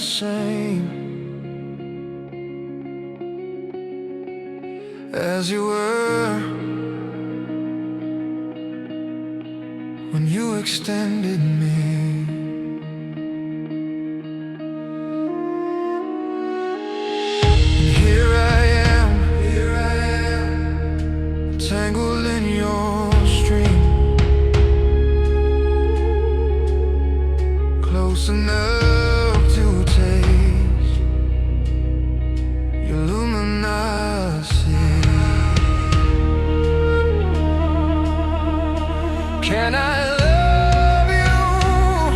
same as you were when you extended me. And here I am, tangled in your stream, close enough to taste your luminosity. Can I love you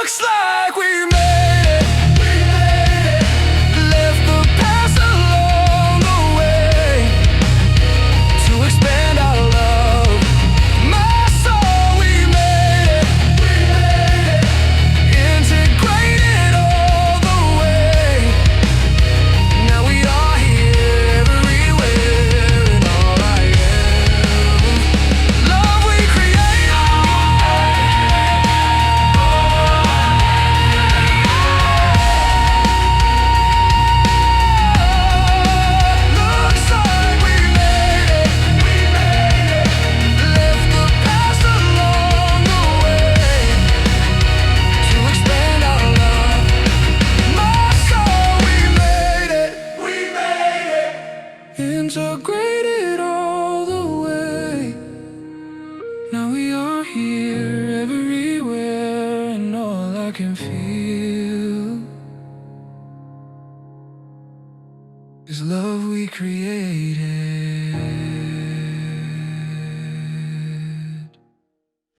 Looks like we made it. Left the past along the way to expand our love. My soul, we made it. Integrated all the way. Now we are here everywhere and all I am. Love we create. Looks like we made it. Left the past along the way to expand our love. My soul, we made it. Integrated all the way. Now we are here everywhere and all I can feel is love we created.